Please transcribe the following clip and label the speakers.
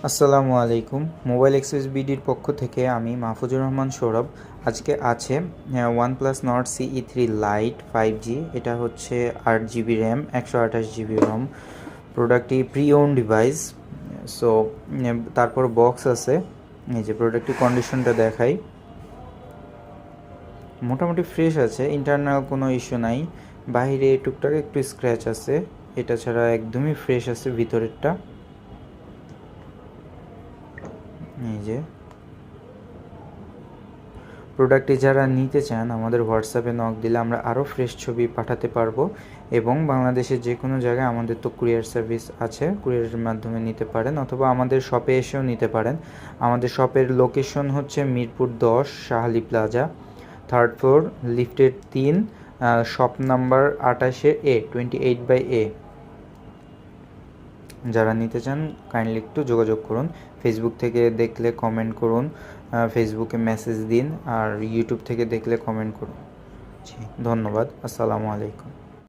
Speaker 1: আসসালামু আলাইকুম। Mobile express বিডির পক্ষ থেকে আমি মাহফুজুর রহমান সৌরভ। আজকে আছে OnePlus Nord CE3 Lite 5G। এটা হচ্ছে 8 GB র্যাম, 128 GB রম। প্রোডাক্টটি প্রি ওন ডিভাইস। সো তারপর বক্স আছে। এই যে প্রোডাক্টটি কন্ডিশনটা দেখাই, মোটামুটি ফ্রেশ আছে, ইন্টারনাল কোনো ইস্যু নাই। বাইরে টুকটাক একটু স্ক্র্যাচ আছে, এটা ছাড়া একদমই ফ্রেশ আছে ভিতরেরটা। এই যে প্রোডাক্টটি যারা নিতে চান আমাদের হোয়াটসঅ্যাপে নক দিলে আমরা আরও ফ্রেশ ছবি পাঠাতে পারবো, এবং বাংলাদেশের যে কোনো জায়গায় আমাদের তো কুরিয়ার সার্ভিস আছে, কুরিয়ারের মাধ্যমে নিতে পারেন অথবা আমাদের শপে এসেও নিতে পারেন। আমাদের শপের লোকেশন হচ্ছে Mirpur 10 Shah Ali plaza, 3rd floor, লিফটের 3, শপ নাম্বার 28A 28/A। যারা নিতে চান কাইন্ডলি একটু যোগাযোগ করুন। ফেসবুক থেকে দেখলে কমেন্ট করুন, ফেসবুকে মেসেজ দিন, আর ইউটিউব থেকে দেখলে কমেন্ট করুন। জি, ধন্যবাদ। আসসালামু আলাইকুম।